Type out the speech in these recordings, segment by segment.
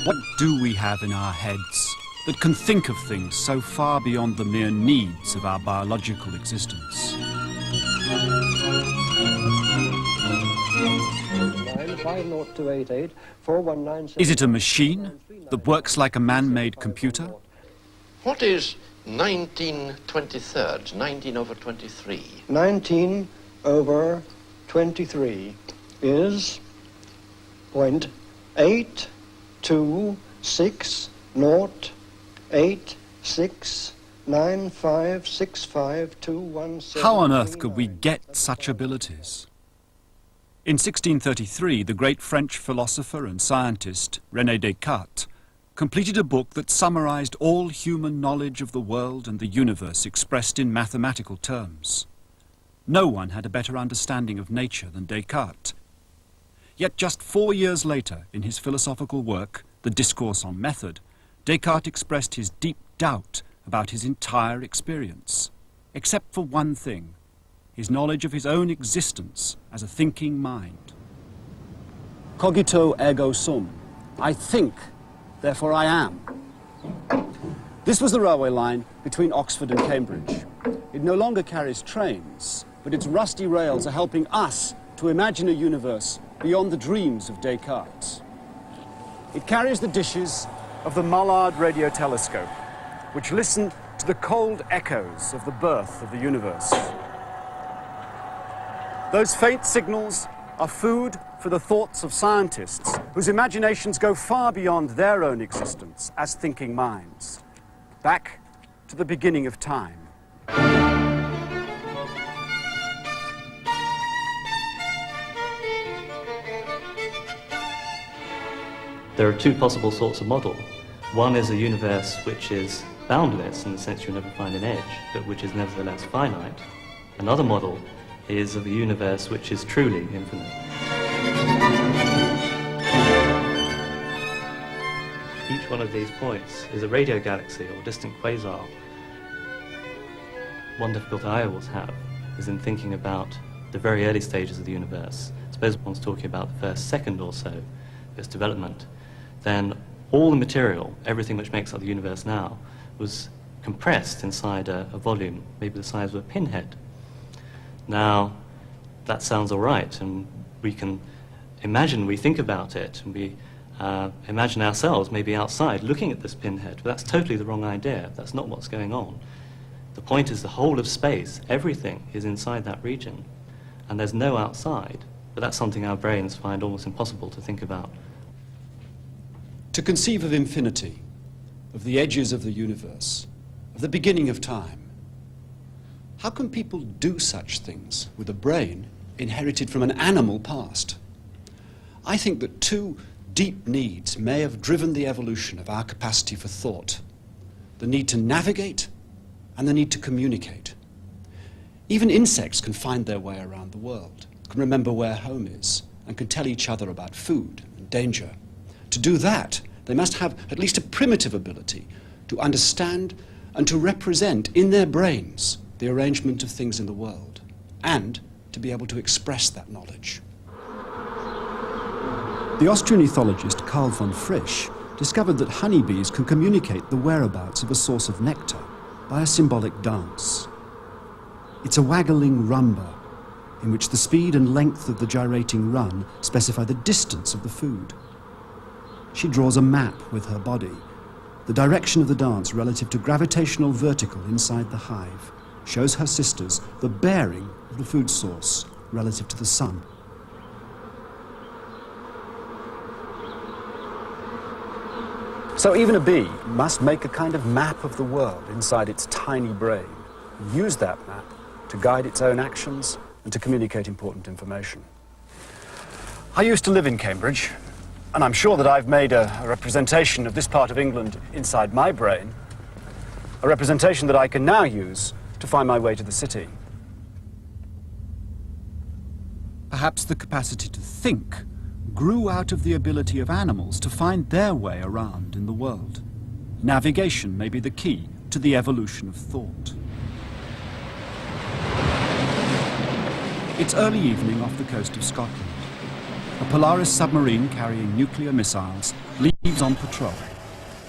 What do we have in our heads that can think of things so far beyond the mere needs of our biological existence? Is it a machine that works like a man-made computer? What is 19/23? 19 over 23. 19 over 23 is 0.8260869565217. How on earth could we get such abilities? In 1633, the great French philosopher and scientist René Descartes completed a book that summarized all human knowledge of the world and the universe expressed in mathematical terms. No one had a better understanding of nature than Descartes. Yet just 4 years later, in his philosophical work, The Discourse on Method, Descartes expressed his deep doubt about his entire experience, except for one thing: his knowledge of his own existence as a thinking mind. Cogito ergo sum. I think, therefore I am. This was the railway line between Oxford and Cambridge. It no longer carries trains, but its rusty rails are helping us to imagine a universe beyond the dreams of Descartes. It carries the dishes of the Mullard radio telescope, which listen to the cold echoes of the birth of the universe. Those faint signals are food for the thoughts of scientists whose imaginations go far beyond their own existence as thinking minds, back to the beginning of time. There are two possible sorts of model. One is a universe which is boundless, in the sense you'll never find an edge, but which is nevertheless finite. Another model is of a universe which is truly infinite. Each one of these points is a radio galaxy or distant quasar. One difficulty I always have is in thinking about the very early stages of the universe. Suppose one's talking about the first second or so of its development, then all the material, everything which makes up the universe now, was compressed inside a volume, maybe the size of a pinhead. Now, that sounds all right, and we can imagine, we think about it, and we imagine ourselves maybe outside looking at this pinhead, but that's totally the wrong idea. That's not what's going on. The point is the whole of space, everything is inside that region, and there's no outside, but that's something our brains find almost impossible to think about. To conceive of infinity, of the edges of the universe, of the beginning of time, how can people do such things with a brain inherited from an animal past? I think that two deep needs may have driven the evolution of our capacity for thought: the need to navigate and the need to communicate. Even insects can find their way around the world, can remember where home is, and can tell each other about food and danger. To do that, they must have at least a primitive ability to understand and to represent in their brains the arrangement of things in the world, and to be able to express that knowledge. The Austrian ethologist Karl von Frisch discovered that honeybees can communicate the whereabouts of a source of nectar by a symbolic dance. It's a waggling rumba, in which the speed and length of the gyrating run specify the distance of the food. She draws a map with her body, the direction of the dance relative to gravitational vertical inside the hive, shows her sisters the bearing of the food source relative to the sun. So even a bee must make a kind of map of the world inside its tiny brain, and use that map to guide its own actions and to communicate important information. I used to live in Cambridge, and I'm sure that I've made a representation of this part of England inside my brain, a representation that I can now use to find my way to the city. Perhaps the capacity to think grew out of the ability of animals to find their way around in the world. Navigation may be the key to the evolution of thought. It's early evening off the coast of Scotland. A Polaris submarine carrying nuclear missiles leaves leaves on patrol.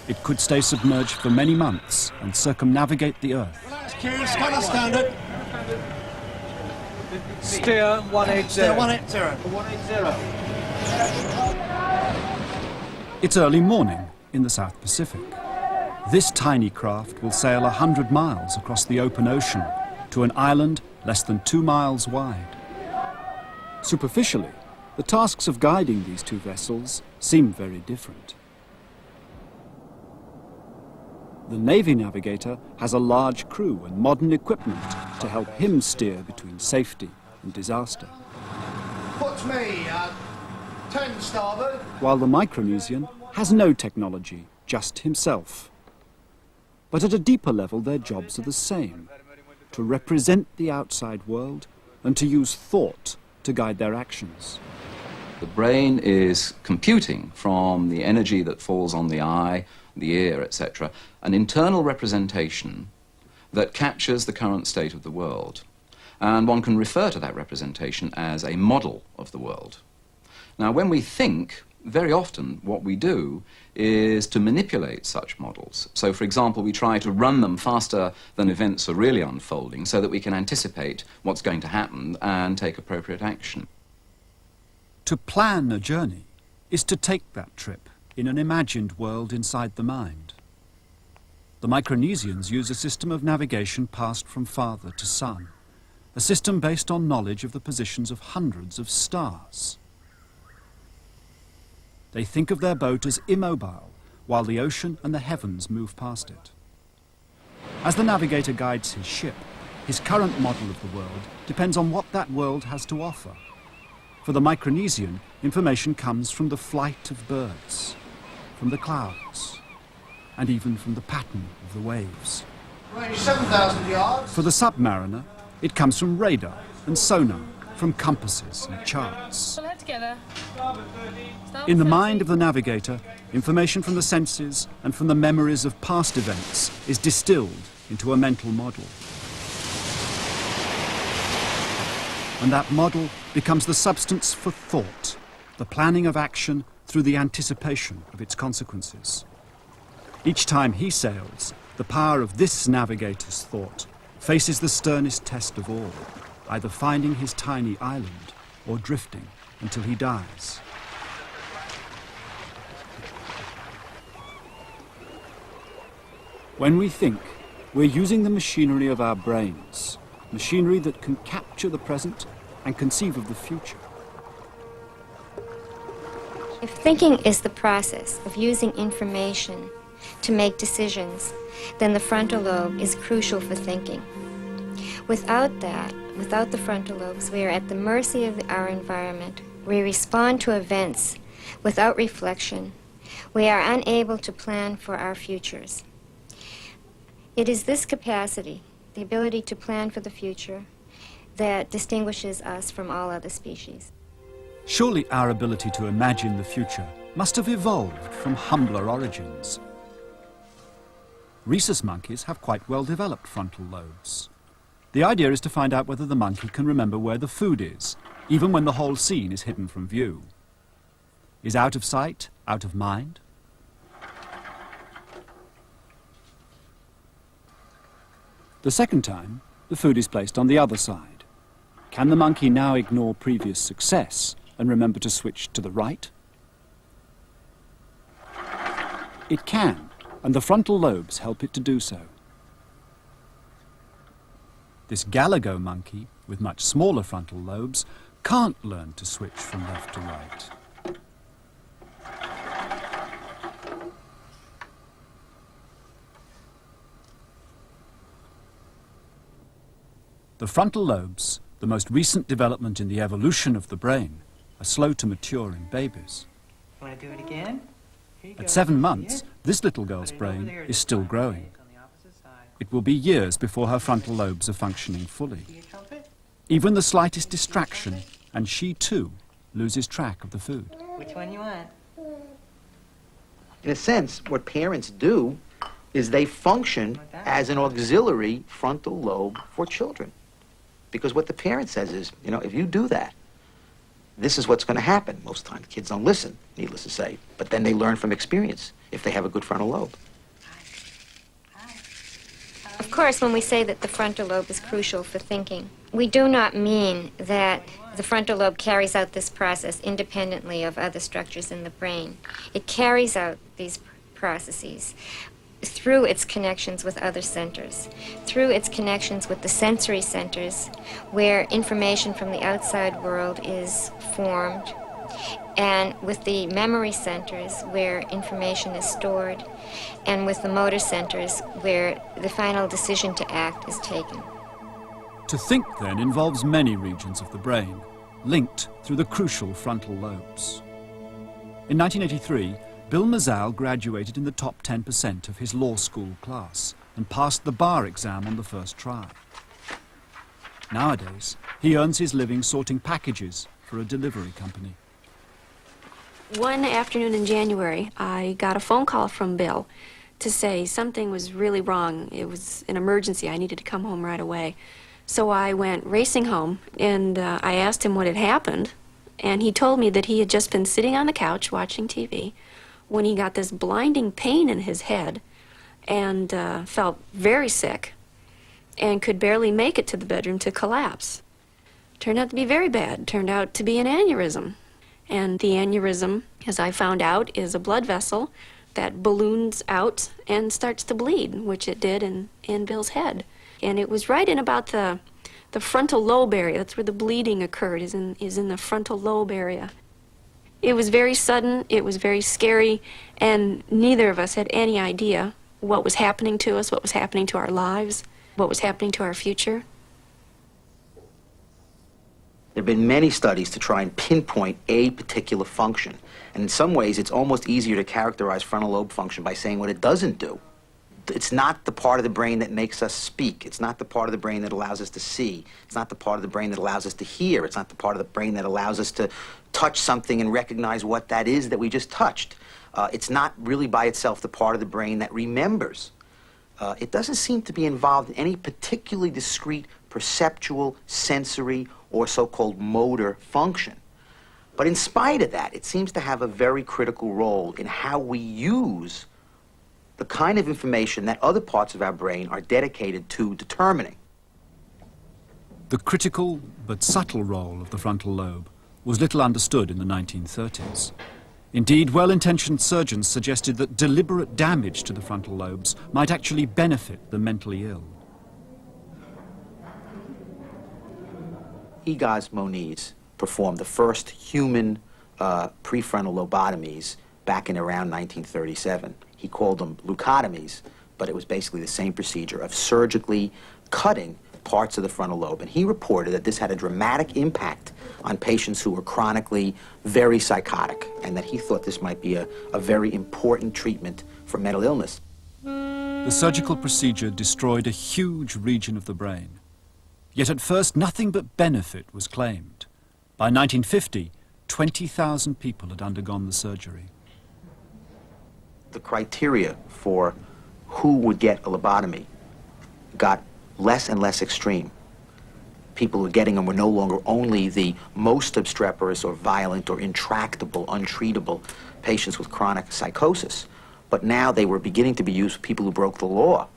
It could stay submerged for many months and circumnavigate the Earth. Relax, Q, scanner standard. Steer 180. Steer 180. It's early morning in the South Pacific. This tiny craft will sail 100 miles across the open ocean to an island less than 2 miles wide. Superficially, the tasks of guiding these two vessels seem very different. The Navy navigator has a large crew and modern equipment to help him steer between safety and disaster. Put me, 10 starboard. While the Micronesian has no technology, just himself. But at a deeper level, their jobs are the same: to represent the outside world and to use thought to guide their actions. The brain is computing from the energy that falls on the eye, the ear, etc., an internal representation that captures the current state of the world. And one can refer to that representation as a model of the world. Now, when we think, very often what we do is to manipulate such models. So, for example, we try to run them faster than events are really unfolding so that we can anticipate what's going to happen and take appropriate action. To plan a journey is to take that trip in an imagined world inside the mind. The Micronesians use a system of navigation passed from father to son, a system based on knowledge of the positions of hundreds of stars. They think of their boat as immobile, while the ocean and the heavens move past it. As the navigator guides his ship, his current model of the world depends on what that world has to offer. For the Micronesian, information comes from the flight of birds, from the clouds, and even from the pattern of the waves. Range 7,000 yards. For the submariner, it comes from radar and sonar, from compasses and charts. Pull head together. In the mind of the navigator, information from the senses and from the memories of past events is distilled into a mental model. And that model becomes the substance for thought, the planning of action through the anticipation of its consequences. Each time he sails, the power of this navigator's thought faces the sternest test of all, either finding his tiny island or drifting until he dies. When we think, we're using the machinery of our brains, machinery that can capture the present and conceive of the future. If thinking is the process of using information to make decisions, then the frontal lobe is crucial for thinking. Without that, without the frontal lobes, we are at the mercy of our environment. We respond to events without reflection. We are unable to plan for our futures. It is this capacity, the ability to plan for the future, that distinguishes us from all other species. Surely our ability to imagine the future must have evolved from humbler origins. Rhesus monkeys have quite well-developed frontal lobes. The idea is to find out whether the monkey can remember where the food is, even when the whole scene is hidden from view. Is out of sight, out of mind? The second time, the food is placed on the other side. Can the monkey now ignore previous success and remember to switch to the right? It can, and the frontal lobes help it to do so. This Galago monkey, with much smaller frontal lobes, can't learn to switch from left to right. The frontal lobes, the most recent development in the evolution of the brain, are slow to mature in babies. Want to do it again? Here you At go. 7 months, Yeah. this little girl's Put it over brain there. is still growing. On the opposite side. It will be years before her frontal lobes are functioning fully. See your trumpet? Even the slightest distraction, and she too loses track of the food. Which one you want? In a sense, what parents do is they function as an auxiliary frontal lobe for children. Because what the parent says is, you know, if you do that, this is what's going to happen. Most times kids don't listen, needless to say, but then they learn from experience if they have a good frontal lobe. Of course, when we say that the frontal lobe is crucial for thinking, we do not mean that the frontal lobe carries out this process independently of other structures in the brain. It carries out these processes through its connections with other centers, through its connections with the sensory centers, where information from the outside world is formed, and with the memory centers, where information is stored, and with the motor centers, where the final decision to act is taken. To think, then, involves many regions of the brain, linked through the crucial frontal lobes. In 1983, Bill Mazzal graduated in the top 10% of his law school class and passed the bar exam on the first try. Nowadays, he earns his living sorting packages for a delivery company. One afternoon in January, I got a phone call from Bill to say something was really wrong. It was an emergency. I needed to come home right away. So I went racing home, and I asked him what had happened, and he told me that he had just been sitting on the couch watching TV when he got this blinding pain in his head and felt very sick and could barely make it to the bedroom to collapse. Turned out to be very bad. Turned out to be an aneurysm. And the aneurysm, as I found out, is a blood vessel that balloons out and starts to bleed, which it did in Bill's head. And it was right in about the frontal lobe area. That's where the bleeding occurred, is in the frontal lobe area. It was very sudden, it was very scary, and neither of us had any idea what was happening to us, what was happening to our lives, what was happening to our future. There have been many studies to try and pinpoint a particular function. And in some ways, it's almost easier to characterize frontal lobe function by saying what it doesn't do. It's not the part of the brain that makes us speak. It's not the part of the brain that allows us to see. It's not the part of the brain that allows us to hear. It's not the part of the brain that allows us to touch something and recognize what that is that we just touched. It's not really by itself the part of the brain that remembers. It doesn't seem to be involved in any particularly discrete perceptual, sensory, or so-called motor function. But in spite of that, it seems to have a very critical role in how we use the kind of information that other parts of our brain are dedicated to determining. The critical but subtle role of the frontal lobe was little understood in the 1930s. Indeed, well-intentioned surgeons suggested that deliberate damage to the frontal lobes might actually benefit the mentally ill. Egaz Moniz performed the first human prefrontal lobotomies back in around 1937. He called them leucotomies, but it was basically the same procedure of surgically cutting parts of the frontal lobe. And he reported that this had a dramatic impact on patients who were chronically very psychotic, and that he thought this might be a very important treatment for mental illness. The surgical procedure destroyed a huge region of the brain. Yet at first, nothing but benefit was claimed. By 1950, 20,000 people had undergone the surgery. The criteria for who would get a lobotomy got less and less extreme. People who were getting them were no longer only the most obstreperous or violent or intractable, untreatable patients with chronic psychosis, but now they were beginning to be used for people who broke the law,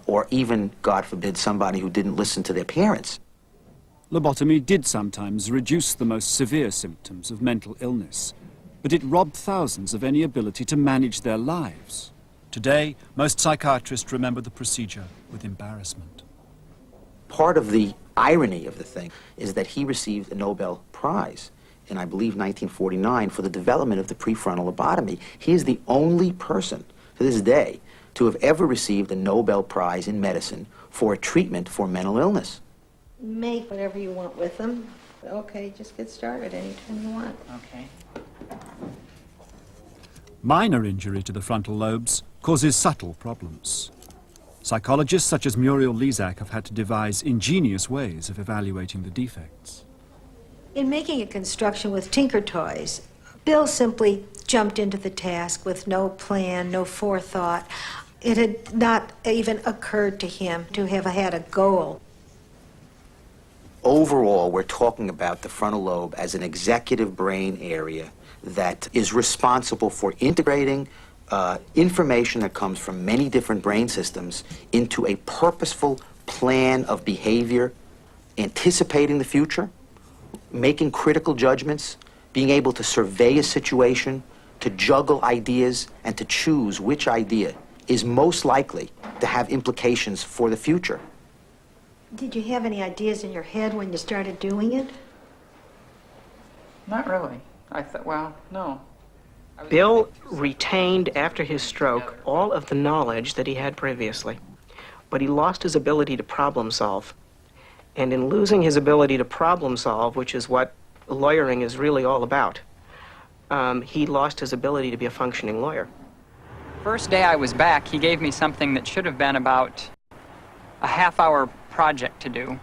or even, God forbid, somebody who didn't listen to their parents. Lobotomy did sometimes reduce the most severe symptoms of mental illness, but it robbed thousands of any ability to manage their lives. Today, most psychiatrists remember the procedure with embarrassment. Part of the irony of the thing is that he received a Nobel Prize in, I believe, 1949 for the development of the prefrontal lobotomy. He is the only person to this day to have ever received a Nobel Prize in medicine for a treatment for mental illness. Make whatever you want with them. Okay, just get started anytime you want. Okay. Minor injury to the frontal lobes causes subtle problems. Psychologists such as Muriel Lezak have had to devise ingenious ways of evaluating the defects. In making a construction with Tinker Toys, Bill simply jumped into the task with no plan, no forethought. It had not even occurred to him to have had a goal. Overall, we're talking about the frontal lobe as an executive brain area that is responsible for integrating information that comes from many different brain systems into a purposeful plan of behavior, anticipating the future, making critical judgments, being able to survey a situation, to juggle ideas, and to choose which idea is most likely to have implications for the future. Did you have any ideas in your head when you started doing it? Not really. I thought, well, no. Bill retained after his stroke all of the knowledge that he had previously, but he lost his ability to problem solve. And in losing his ability to problem solve, which is what lawyering is really all about, he lost his ability to be a functioning lawyer. First day I was back, he gave me something that should have been about a half-hour project to do.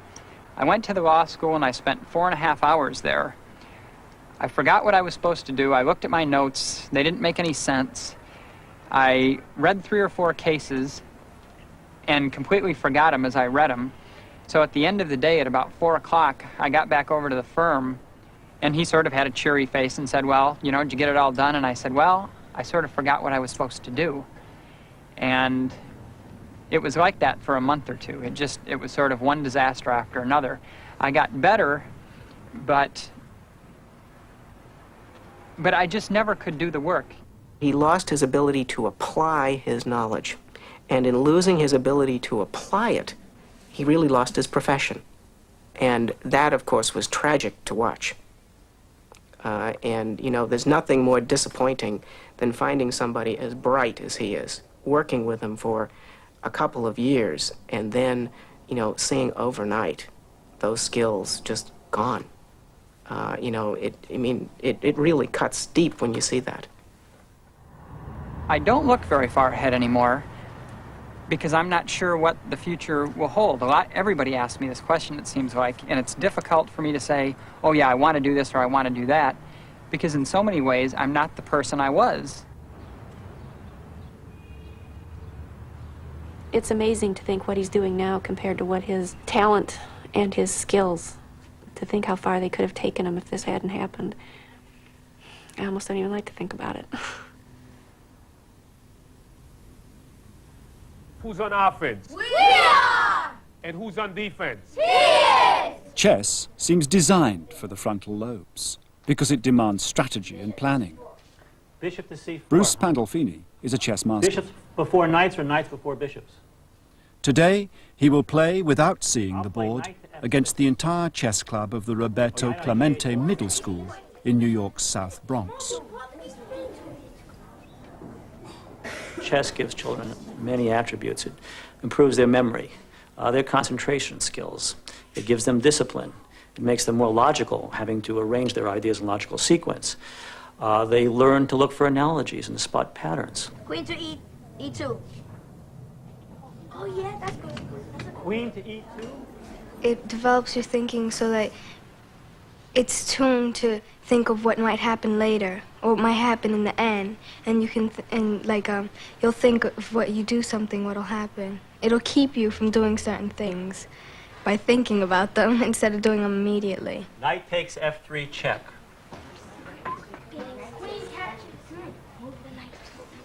I went to the law school and I spent 4.5 hours there. I forgot what I was supposed to do. I looked at my notes. They didn't make any sense. I read 3 or 4 cases and completely forgot them as I read them. So at the end of the day, at about 4 o'clock, I got back over to the firm, and he sort of had a cheery face and said, well, you know, did you get it all done? And I said, well, I sort of forgot what I was supposed to do. And it was like that for a month or 2. It was sort of one disaster after another. I got better, but I just never could do the work. He lost his ability to apply his knowledge. And in losing his ability to apply it, he really lost his profession. And that, of course, was tragic to watch. And, you know, there's nothing more disappointing than finding somebody as bright as he is, working with him for a couple of years, and then, you know, seeing overnight those skills just gone. You know, it really cuts deep when you see that. I don't look very far ahead anymore because I'm not sure what the future will hold. Everybody asks me this question, it seems like, and it's difficult for me to say, oh yeah, I want to do this or I want to do that, because in so many ways, I'm not the person I was. It's amazing to think what he's doing now compared to what his talent and his skills, to think how far they could have taken him if this hadn't happened. I almost don't even like to think about it. Who's on offense? We are! And who's on defense? He is! Chess seems designed for the frontal lobes because it demands strategy and planning. Bishop to c4. Bruce Pandolfini is a chess master. Bishops before knights or knights before bishops. Today, he will play without seeing the board against the entire chess club of the Roberto Clemente Middle School in New York's South Bronx. Chess gives children many attributes. It improves their memory, their concentration skills. It gives them discipline. It makes them more logical, having to arrange their ideas in logical sequence. They learn to look for analogies and spot patterns. Queen to e2. Oh yeah, that's good. Queen to e2? It develops your thinking so that it's tuned to think of what might happen later or what might happen in the end, and you can you'll think of what you do something what'll happen. It'll keep you from doing certain things by thinking about them instead of doing them immediately. Knight takes f3 check.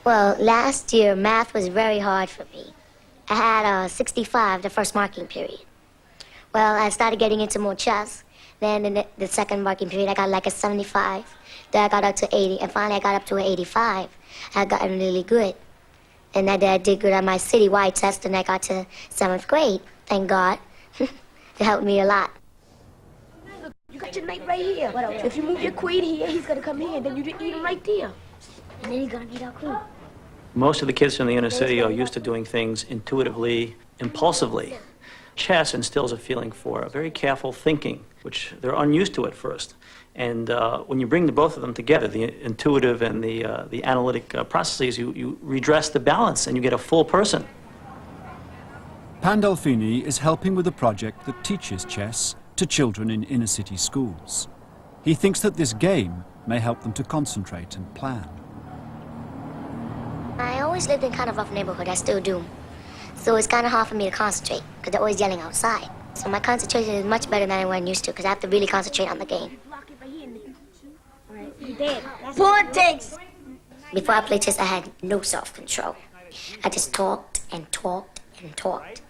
Well, last year math was very hard for me. I had 65 the first marking period. Well, I started getting into more chess. Then in the second marking period, I got like a 75. Then I got up to 80, and finally I got up to an 85. I got really good. And I did good on my citywide test, and I got to 7th grade. Thank God. It helped me a lot. Look, you got your knight right here. If you move your queen here, he's gonna come here, and then you just eat him right there. And then he's gonna beat our queen. Most of the kids in the inner city are used to doing things intuitively, impulsively. Chess instills a feeling for very careful thinking, which they're unused to at first. And when you bring the both of them together, the intuitive and the analytic processes, you redress the balance and you get a full person. Pandolfini is helping with a project that teaches chess to children in inner city schools. He thinks that this game may help them to concentrate and plan. I always lived in kind of rough neighborhood, I still do. So it's kind of hard for me to concentrate because they're always yelling outside. So my concentration is much better than I'm used to because I have to really concentrate on the game. Pawn takes. Before I played chess, I had no self-control. I just talked and talked and talked.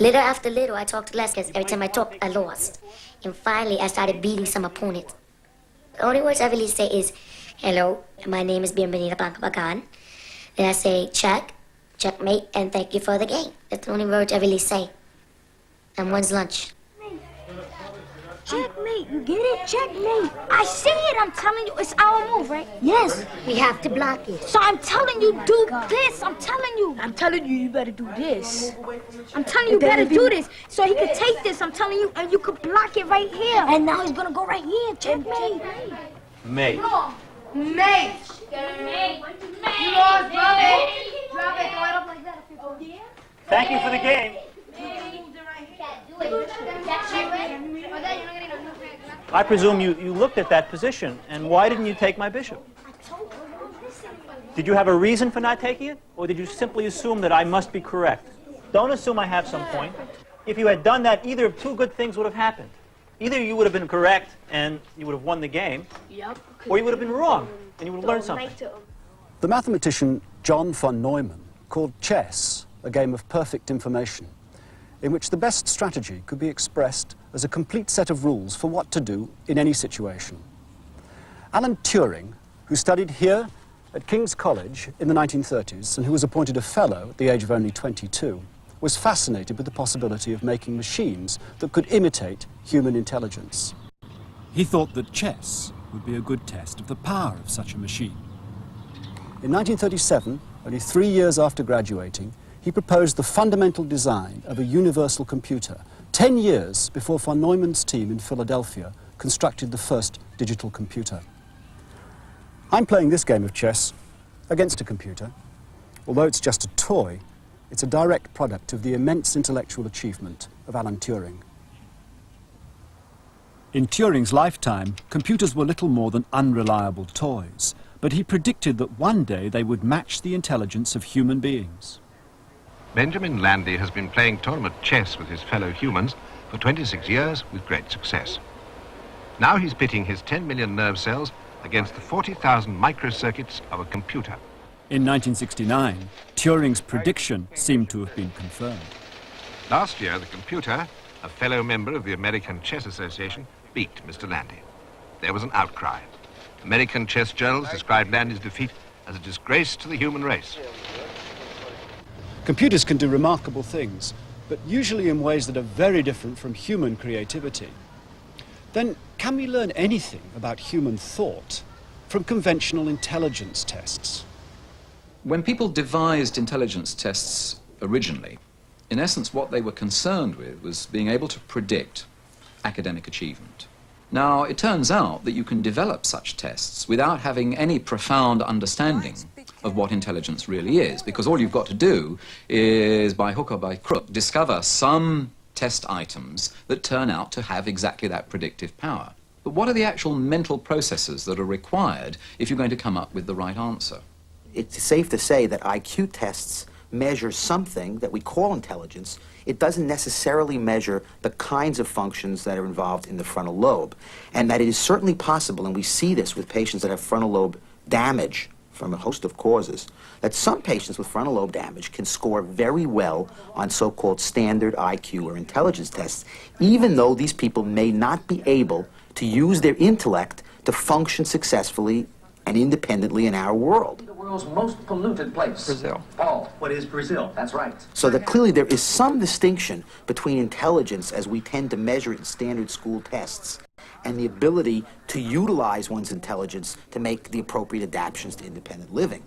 Little after little, I talked less because every time I talked, I lost. And finally, I started beating some opponents. The only words I really say is, hello, my name is Bienvenida Blanca. Then I say, check, checkmate, and thank you for the game. That's the only words I really say. And one's lunch. Checkmate, you get it? Checkmate. I see it, I'm telling you. It's our move, right? Yes. We have to block it. So I'm telling you, do this. I'm telling you. I'm telling you, you better do this. I'm telling you, better do this. So he can take this, I'm telling you, and you could block it right here. And now he's gonna go right here. Checkmate. Mate. Mate. You lost, drop it. Drop it, go right up like that. Thank you for the game. I presume you looked at that position, and why didn't you take my bishop? Did you have a reason for not taking it, or did you simply assume that I must be correct? Don't assume I have some point. If you had done that, either of two good things would have happened. Either you would have been correct, and you would have won the game, or you would have been wrong, and you would have learned something. The mathematician John von Neumann called chess a game of perfect information, in which the best strategy could be expressed as a complete set of rules for what to do in any situation. Alan Turing, who studied here at King's College in the 1930s and who was appointed a fellow at the age of only 22, was fascinated with the possibility of making machines that could imitate human intelligence. He thought that chess would be a good test of the power of such a machine. In 1937, only 3 years after graduating, he proposed the fundamental design of a universal computer, 10 years before von Neumann's team in Philadelphia constructed the first digital computer. I'm playing this game of chess against a computer. Although it's just a toy, it's a direct product of the immense intellectual achievement of Alan Turing. In Turing's lifetime, computers were little more than unreliable toys, but he predicted that one day they would match the intelligence of human beings. Benjamin Landy has been playing tournament chess with his fellow humans for 26 years with great success. Now he's pitting his 10 million nerve cells against the 40,000 microcircuits of a computer. In 1969, Turing's prediction seemed to have been confirmed. Last year, the computer, a fellow member of the American Chess Association, beat Mr. Landy. There was an outcry. American chess journals described Landy's defeat as a disgrace to the human race. Computers can do remarkable things, but usually in ways that are very different from human creativity. Then, can we learn anything about human thought from conventional intelligence tests? When people devised intelligence tests originally, in essence what they were concerned with was being able to predict academic achievement. Now, it turns out that you can develop such tests without having any profound understanding of what intelligence really is, because all you've got to do is, by hook or by crook, discover some test items that turn out to have exactly that predictive power. But what are the actual mental processes that are required if you're going to come up with the right answer? It's safe to say that IQ tests measure something that we call intelligence. It doesn't necessarily measure the kinds of functions that are involved in the frontal lobe. And that it is certainly possible, and we see this with patients that have frontal lobe damage from a host of causes, that some patients with frontal lobe damage can score very well on so-called standard IQ or intelligence tests, even though these people may not be able to use their intellect to function successfully and independently in our world. The world's most polluted place. Brazil. Oh, what is Brazil? That's right. So that clearly there is some distinction between intelligence as we tend to measure it in standard school tests and the ability to utilize one's intelligence to make the appropriate adaptations to independent living.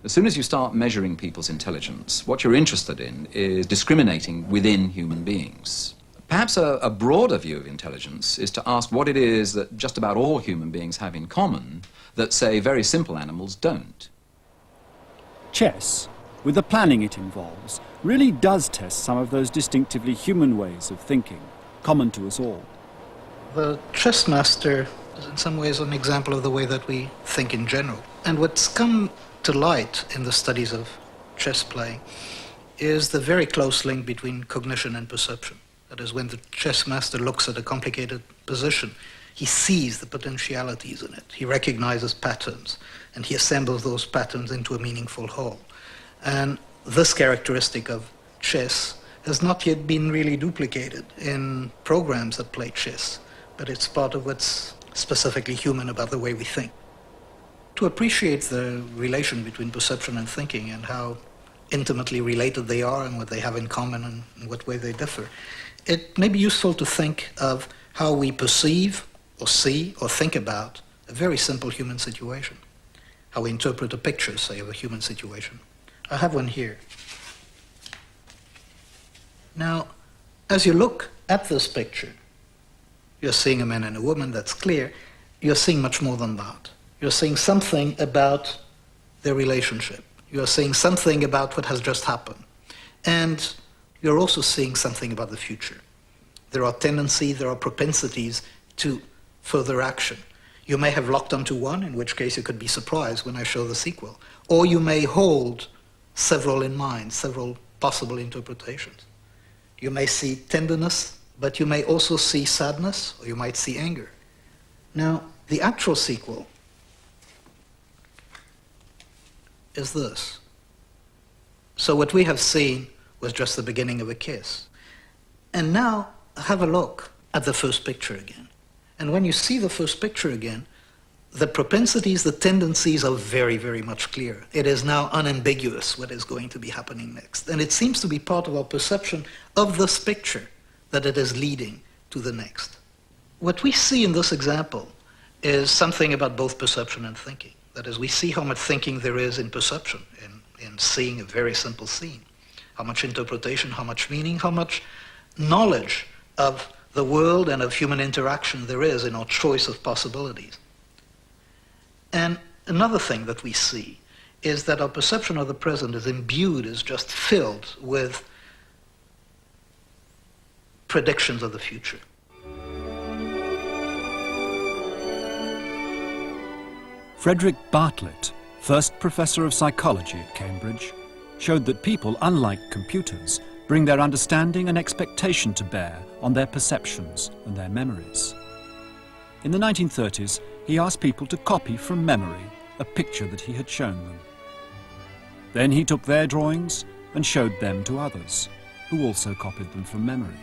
As soon as you start measuring people's intelligence, what you're interested in is discriminating within human beings. Perhaps a broader view of intelligence is to ask what it is that just about all human beings have in common that, say, very simple animals don't. Chess, with the planning it involves, really does test some of those distinctively human ways of thinking, common to us all. The chess master is in some ways an example of the way that we think in general. And what's come to light in the studies of chess playing is the very close link between cognition and perception. That is, when the chess master looks at a complicated position, he sees the potentialities in it. He recognizes patterns, and he assembles those patterns into a meaningful whole. And this characteristic of chess has not yet been really duplicated in programs that play chess, but it's part of what's specifically human about the way we think. To appreciate the relation between perception and thinking and how intimately related they are and what they have in common and in what way they differ, it may be useful to think of how we perceive or see or think about a very simple human situation, how we interpret a picture, say, of a human situation. I have one here. Now, as you look at this picture, you're seeing a man and a woman, that's clear. You're seeing much more than that. You're seeing something about their relationship. You're seeing something about what has just happened. And you're also seeing something about the future. There are tendencies, there are propensities to further action. You may have locked onto one, in which case you could be surprised when I show the sequel. Or you may hold several in mind, several possible interpretations. You may see tenderness, but you may also see sadness, or you might see anger. Now, the actual sequel is this. So what we have seen was just the beginning of a kiss. And now, have a look at the first picture again. And when you see the first picture again, the propensities, the tendencies are very, very much clearer. It is now unambiguous what is going to be happening next. And it seems to be part of our perception of this picture that it is leading to the next. What we see in this example is something about both perception and thinking. That is, we see how much thinking there is in perception, in seeing a very simple scene. How much interpretation, how much meaning, how much knowledge of the world and of human interaction there is in our choice of possibilities. And another thing that we see is that our perception of the present is imbued, is just filled with predictions of the future. Frederick Bartlett, first professor of psychology at Cambridge, showed that people, unlike computers, bring their understanding and expectation to bear on their perceptions and their memories. In the 1930s, he asked people to copy from memory a picture that he had shown them. Then he took their drawings and showed them to others, who also copied them from memory.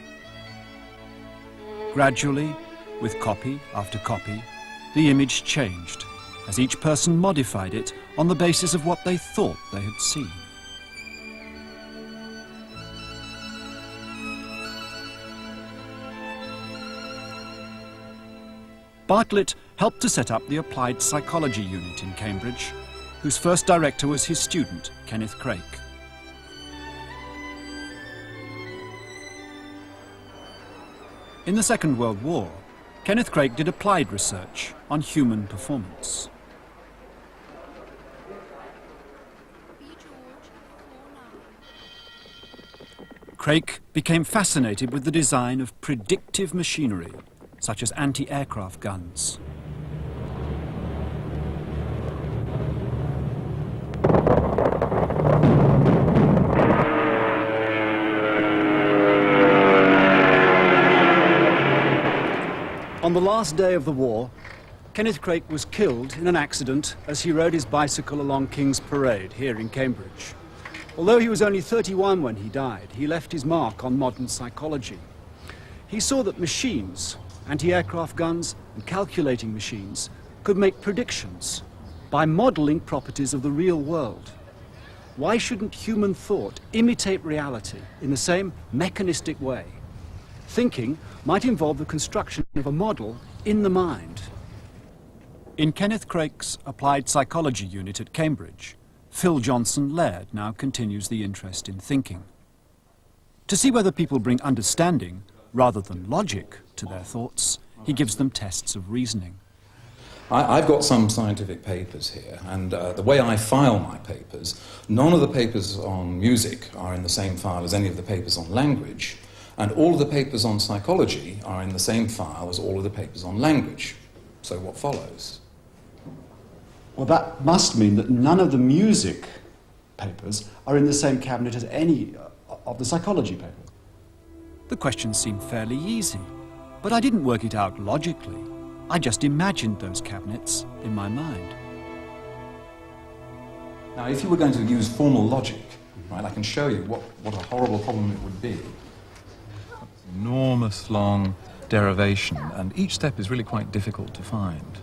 Gradually, with copy after copy, the image changed, as each person modified it on the basis of what they thought they had seen. Bartlett helped to set up the Applied Psychology Unit in Cambridge, whose first director was his student, Kenneth Craik. In the Second World War, Kenneth Craik did applied research on human performance. Craik became fascinated with the design of predictive machinery, such as anti-aircraft guns. On the last day of the war, Kenneth Craik was killed in an accident as he rode his bicycle along King's Parade here in Cambridge. Although he was only 31 when he died, he left his mark on modern psychology. He saw that machines, anti-aircraft guns and calculating machines, could make predictions by modeling properties of the real world. Why shouldn't human thought imitate reality in the same mechanistic way? Thinking might involve the construction of a model in the mind. In Kenneth Craik's Applied Psychology Unit at Cambridge, Phil Johnson Laird now continues the interest in thinking. To see whether people bring understanding rather than logic to their thoughts, he gives them tests of reasoning. I've got some scientific papers here, and the way I file my papers, none of the papers on music are in the same file as any of the papers on language, and all of the papers on psychology are in the same file as all of the papers on language. So what follows? Well, that must mean that none of the music papers are in the same cabinet as any of the psychology papers. The questions seemed fairly easy, but I didn't work it out logically. I just imagined those cabinets in my mind. Now, if you were going to use formal logic, right, I can show you what a horrible problem it would be. Enormous long derivation, and each step is really quite difficult to find.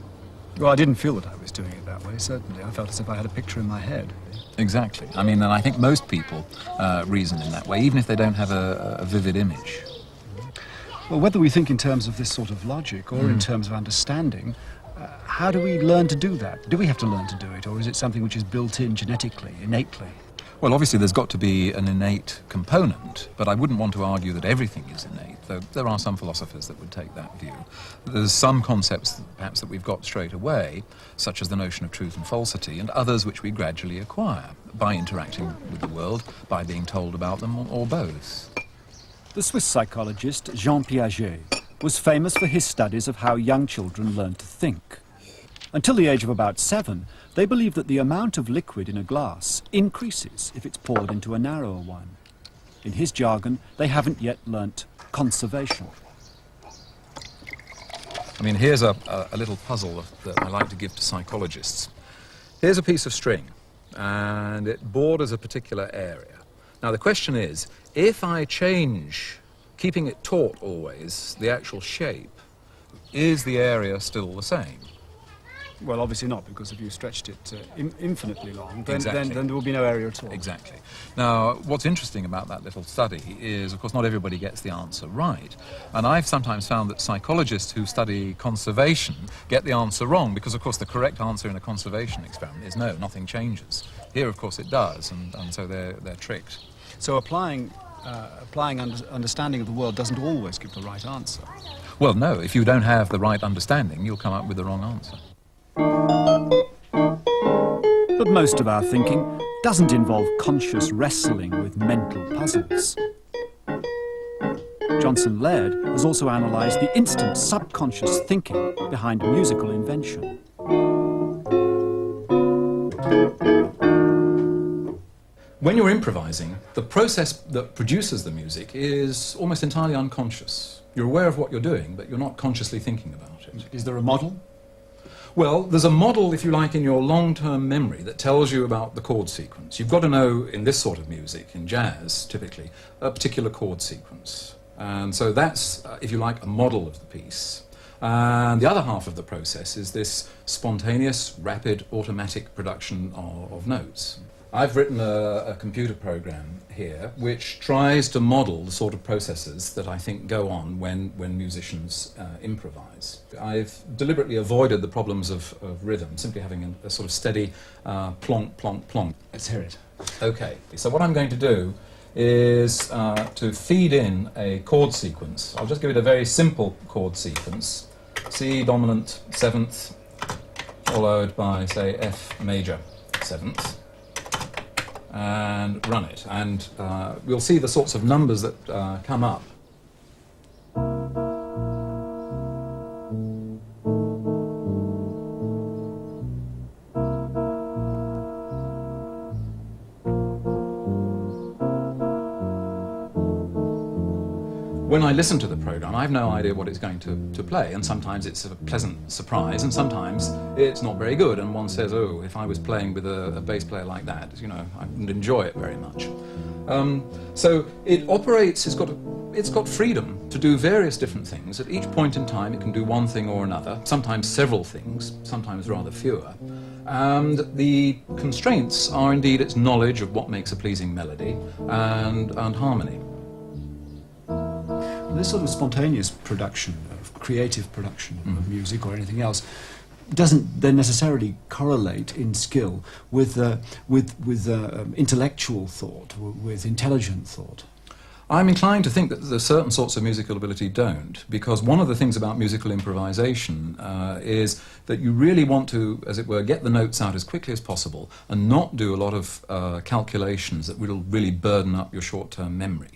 Well, I didn't feel that I was doing it that way, certainly. I felt as if I had a picture in my head. Exactly. I mean, and I think most people reason in that way, even if they don't have a vivid image. Well, whether we think in terms of this sort of logic or in terms of understanding, how do we learn to do that? Do we have to learn to do it, or is it something which is built in genetically, innately? Well, obviously there's got to be an innate component, but I wouldn't want to argue that everything is innate, though there are some philosophers that would take that view. There's some concepts, perhaps, that we've got straight away, such as the notion of truth and falsity, and others which we gradually acquire by interacting with the world, by being told about them, or both. The Swiss psychologist Jean Piaget was famous for his studies of how young children learn to think. Until the age of about 7, they believe that the amount of liquid in a glass increases if it's poured into a narrower one. In his jargon, they haven't yet learnt conservation. I mean, here's a little puzzle that I like to give to psychologists. Here's a piece of string, and it borders a particular area. Now, the question is, if I change, keeping it taut always, the actual shape, is the area still the same? Well, obviously not, because if you stretched it infinitely long, then Exactly. there will be no area at all. Exactly. Now, what's interesting about that little study is, of course, not everybody gets the answer right. And I've sometimes found that psychologists who study conservation get the answer wrong, because, of course, the correct answer in a conservation experiment is no, nothing changes. Here, of course, it does, and so they're tricked. So applying understanding of the world doesn't always give the right answer. Well, no, if you don't have the right understanding, you'll come up with the wrong answer. But most of our thinking doesn't involve conscious wrestling with mental puzzles. Johnson Laird has also analysed the instant subconscious thinking behind musical invention. When you're improvising, the process that produces the music is almost entirely unconscious. You're aware of what you're doing, but you're not consciously thinking about it. Is there a model? Well, there's a model, if you like, in your long-term memory that tells you about the chord sequence. You've got to know, in this sort of music, in jazz typically, a particular chord sequence. And so that's, if you like, a model of the piece. And the other half of the process is this spontaneous, rapid, automatic production of notes. I've written a computer program here which tries to model the sort of processes that I think go on when musicians improvise. I've deliberately avoided the problems of rhythm, simply having a sort of steady plonk, plonk, plonk. Let's hear it. Okay, so what I'm going to do is to feed in a chord sequence. I'll just give it a very simple chord sequence. C dominant 7th, followed by, say, F major 7th. And run it, and we'll see the sorts of numbers that come up. When I listen to the program, I have no idea what it's going to play, and sometimes it's a pleasant surprise, and sometimes it's not very good, and one says, oh, if I was playing with a bass player like that, you know, I wouldn't enjoy it very much. So it operates, it's got freedom to do various different things. At each point in time, it can do one thing or another, sometimes several things, sometimes rather fewer. And the constraints are indeed its knowledge of what makes a pleasing melody and harmony. This sort of spontaneous production, of creative production of music or anything else, doesn't then necessarily correlate in skill with intellectual thought, with intelligent thought. I'm inclined to think that there's certain sorts of musical ability don't, because one of the things about musical improvisation is that you really want to, as it were, get the notes out as quickly as possible and not do a lot of calculations that will really burden up your short-term memory.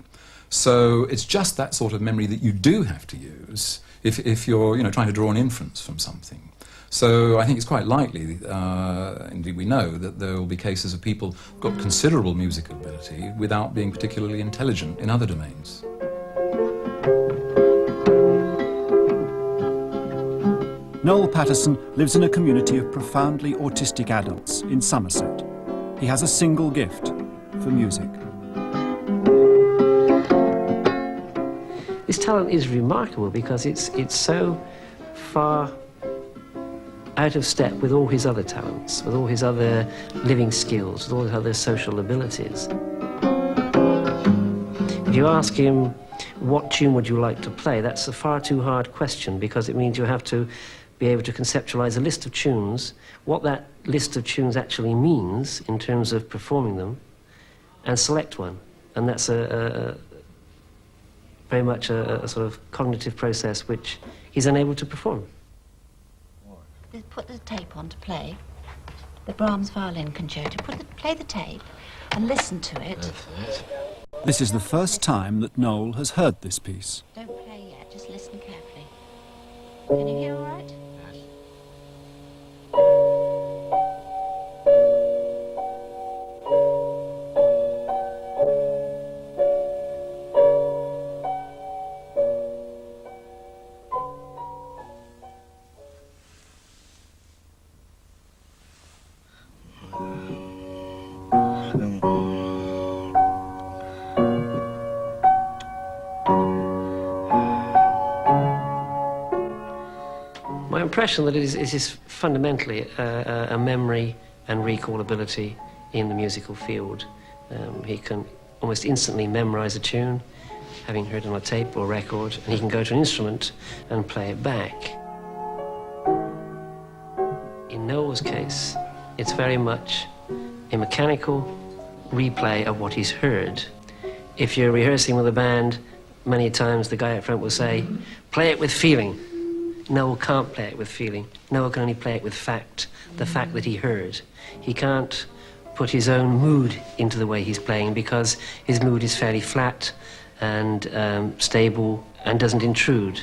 So it's just that sort of memory that you do have to use if you're, you know, trying to draw an inference from something. So I think it's quite likely, indeed we know, that there will be cases of people who've got considerable musical ability without being particularly intelligent in other domains. Noel Patterson lives in a community of profoundly autistic adults in Somerset. He has a single gift for music. This talent is remarkable because it's so far out of step with all his other talents, with all his other living skills, with all his other social abilities. If you ask him, what tune would you like to play, that's a far too hard question because it means you have to be able to conceptualize a list of tunes, what that list of tunes actually means in terms of performing them, and select one. And that's very much a sort of cognitive process which he's unable to perform. Put the tape on to play the Brahms violin concerto. Play the tape and listen to it. This is the first time that Noel has heard this piece. Don't play yet, just listen carefully. Can you hear all right? My impression that it is fundamentally a memory and recall ability in the musical field. He can almost instantly memorize a tune, having heard it on a tape or record, and he can go to an instrument and play it back. In Noel's case, it's very much a mechanical replay of what he's heard. If you're rehearsing with a band, many times the guy up front will say, play it with feeling. Noel can't play it with feeling. Noel can only play it with fact, the fact that he heard. He can't put his own mood into the way he's playing because his mood is fairly flat and stable and doesn't intrude.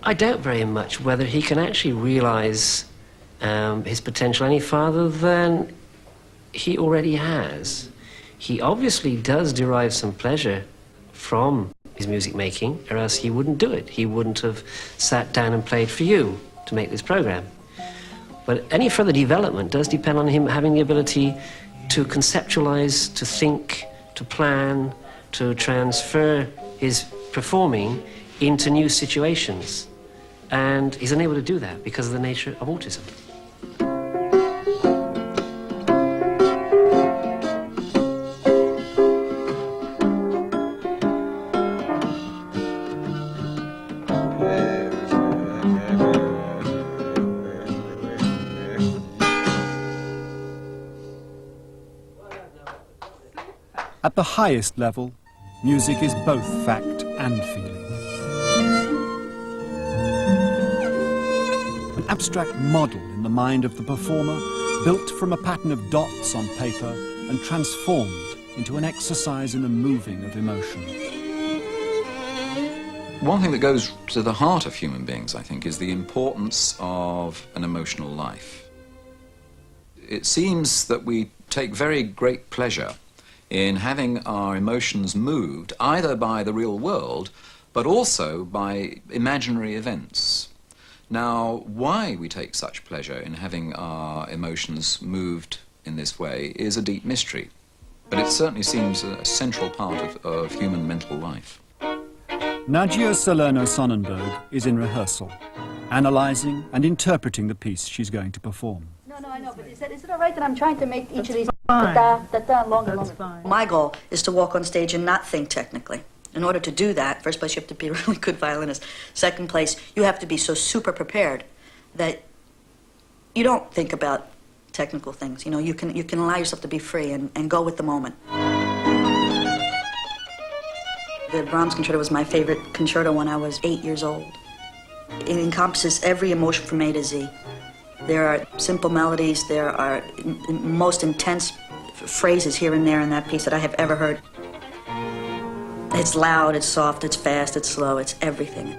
I doubt very much whether he can actually realize his potential any farther than he already has. He obviously does derive some pleasure from his music making, or else he wouldn't do it. He wouldn't have sat down and played for you to make this program. But any further development does depend on him having the ability to conceptualize, to think, to plan, to transfer his performing into new situations. And he's unable to do that because of the nature of autism. At the highest level, music is both fact and feeling. An abstract model in the mind of the performer, built from a pattern of dots on paper and transformed into an exercise in the moving of emotion. One thing that goes to the heart of human beings, I think, is the importance of an emotional life. It seems that we take very great pleasure in having our emotions moved either by the real world, but also by imaginary events. Now, why we take such pleasure in having our emotions moved in this way is a deep mystery, but it certainly seems a central part of human mental life. Nadia Salerno-Sonnenberg is in rehearsal, analysing and interpreting the piece she's going to perform. No, I know, but is it all right that I'm trying to make each of these fine. da-da longer? That's fine. My goal is to walk on stage and not think technically. In order to do that, first place, you have to be a really good violinist. Second place, you have to be so super prepared that you don't think about technical things. You know, you can allow yourself to be free and go with the moment. The Brahms concerto was my favorite concerto when I was 8 years old. It encompasses every emotion from A to Z. There are simple melodies, there are most intense phrases here and there in that piece that I have ever heard. It's loud, it's soft, it's fast, it's slow, it's everything.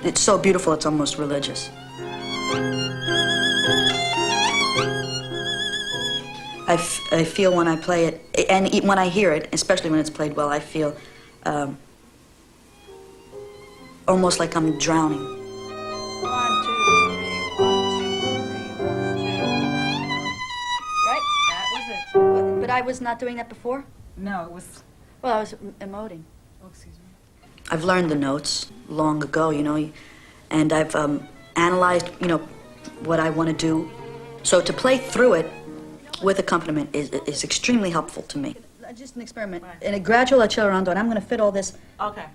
It's so beautiful it's almost religious. I feel when I play it, and when I hear it, especially when it's played well, I feel almost like I'm drowning. 1, 2, 3, 1, 2, 3, 1, 2. Right? That was it. But I was not doing that before? No, it was... Well, I was emoting. Oh, excuse me. I've learned the notes long ago, you know, and I've analyzed, you know, what I want to do. So to play through it with accompaniment is extremely helpful to me. Just an experiment. In a gradual accelerando, and I'm going to fit all this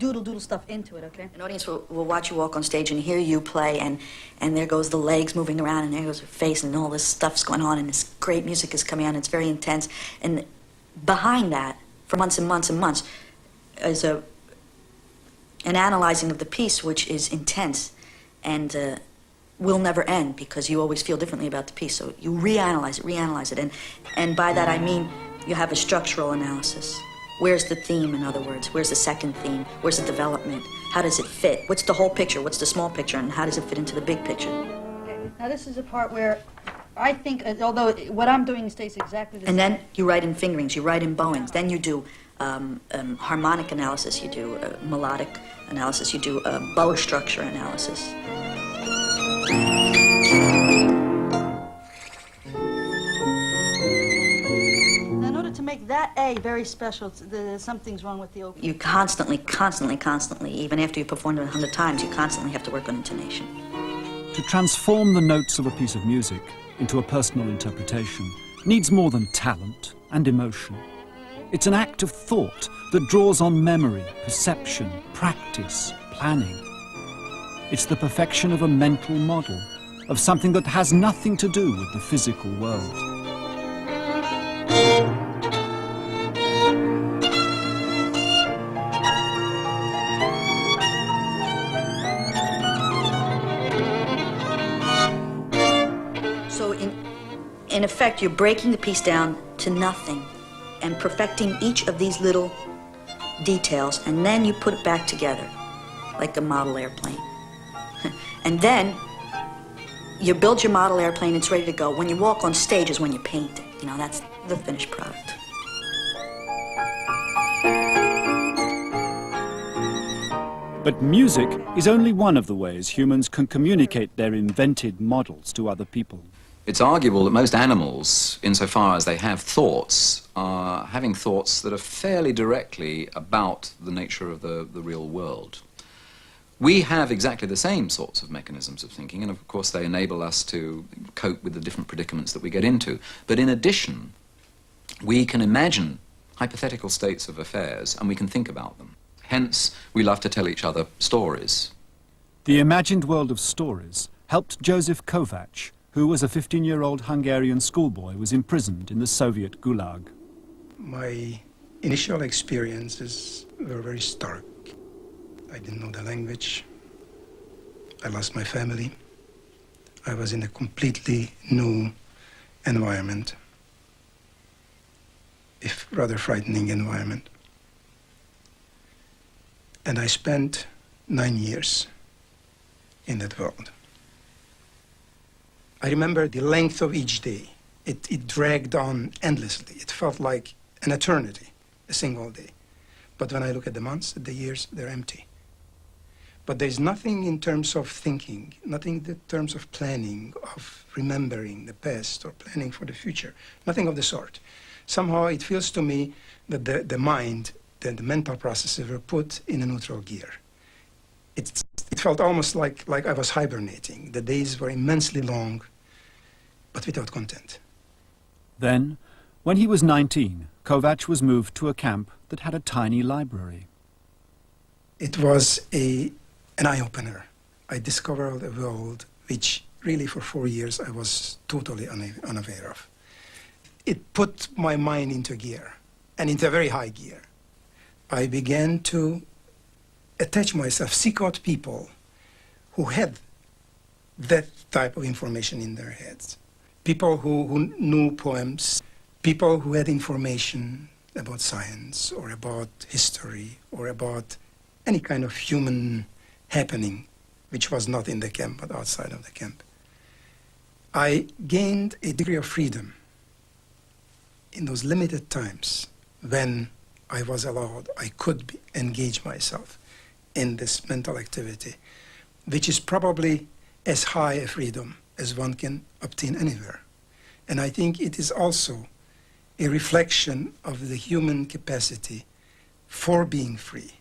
doodle stuff into it, okay? An audience will watch you walk on stage and hear you play, and there goes the legs moving around, and there goes your face, and all this stuff's going on, and this great music is coming on, and it's very intense. And behind that, for months and months and months, is an analyzing of the piece, which is intense, and will never end, because you always feel differently about the piece. So you reanalyze it, and by that I mean you have a structural analysis. Where's the theme, in other words? Where's the second theme? Where's the development? How does it fit? What's the whole picture? What's the small picture? And how does it fit into the big picture? Okay. Now this is a part where I think, although what I'm doing stays exactly the same. And then you write in fingerings, you write in bowings. Then you do harmonic analysis, you do melodic analysis, you do bow structure analysis. To make that A very special, something's wrong with the opening. You constantly, even after you've performed it 100 times, you constantly have to work on intonation. To transform the notes of a piece of music into a personal interpretation needs more than talent and emotion. It's an act of thought that draws on memory, perception, practice, planning. It's the perfection of a mental model, of something that has nothing to do with the physical world. In effect, you're breaking the piece down to nothing and perfecting each of these little details, and then you put it back together like a model airplane. And then you build your model airplane, it's ready to go. When you walk on stage is when you paint it. You know, that's the finished product. But music is only one of the ways humans can communicate their invented models to other people. It's arguable that most animals, insofar as they have thoughts, are having thoughts that are fairly directly about the nature of the real world. We have exactly the same sorts of mechanisms of thinking, and of course they enable us to cope with the different predicaments that we get into. But in addition, we can imagine hypothetical states of affairs, and we can think about them. Hence, we love to tell each other stories. The imagined world of stories helped Joseph Kovacs, who as a 15-year-old Hungarian schoolboy was imprisoned in the Soviet Gulag. My initial experiences were very stark. I didn't know the language. I lost my family. I was in a completely new environment, if rather frightening environment. And I spent 9 years in that world. I remember the length of each day. It dragged on endlessly. It felt like an eternity, a single day. But when I look at the months, the years, they're empty. But there's nothing in terms of thinking, nothing in terms of planning, of remembering the past or planning for the future, nothing of the sort. Somehow it feels to me that the mind, the mental processes were put in a neutral gear. It felt almost like I was hibernating. The days were immensely long, but without content. Then, when he was 19, Kovacs was moved to a camp that had a tiny library. It was an eye-opener. I discovered a world which really for 4 years I was totally unaware of. It put my mind into gear, and into a very high gear. I began to attach myself, seek out people who had that type of information in their heads. People who knew poems, people who had information about science or about history or about any kind of human happening which was not in the camp but outside of the camp, I gained a degree of freedom in those limited times when I was allowed, I could engage myself in this mental activity, which is probably as high a freedom as one can obtain anywhere. And I think it is also a reflection of the human capacity for being free,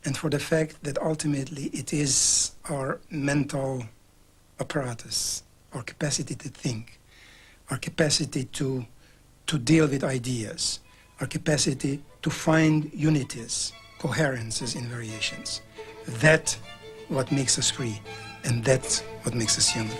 and for the fact that ultimately it is our mental apparatus, our capacity to think, our capacity to deal with ideas, our capacity to find unities, coherences in variations. That's what makes us free, and that's what makes us human.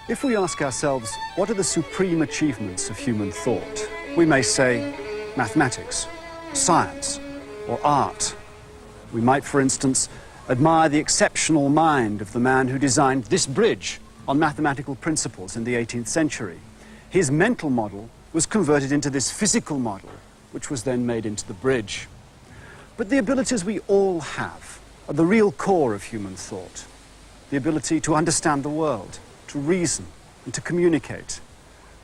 If we ask ourselves, what are the supreme achievements of human thought, we may say mathematics, science, or art. We might, for instance, admire the exceptional mind of the man who designed this bridge on mathematical principles in the 18th century. His mental model was converted into this physical model, which was then made into the bridge. But the abilities we all have are the real core of human thought. The ability to understand the world, to reason, and to communicate.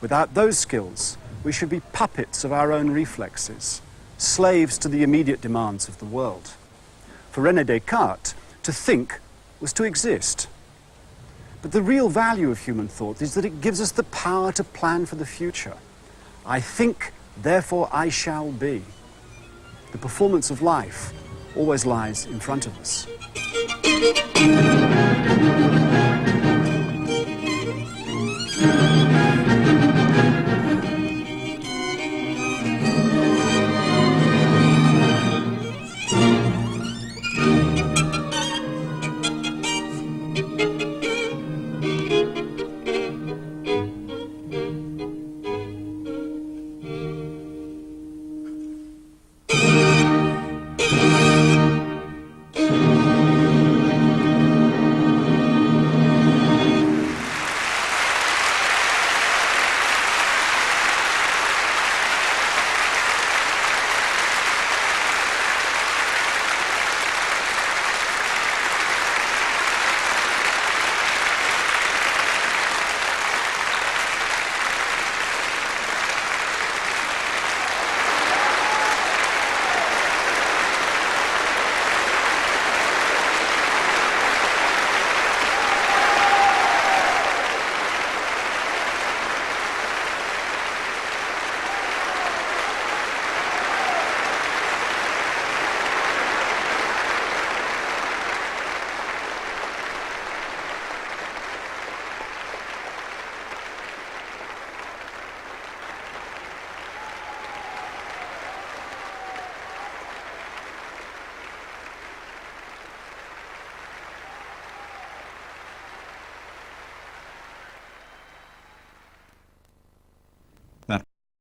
Without those skills, we should be puppets of our own reflexes, slaves to the immediate demands of the world. For René Descartes, to think was to exist. But the real value of human thought is that it gives us the power to plan for the future. I think, therefore I shall be. The performance of life always lies in front of us.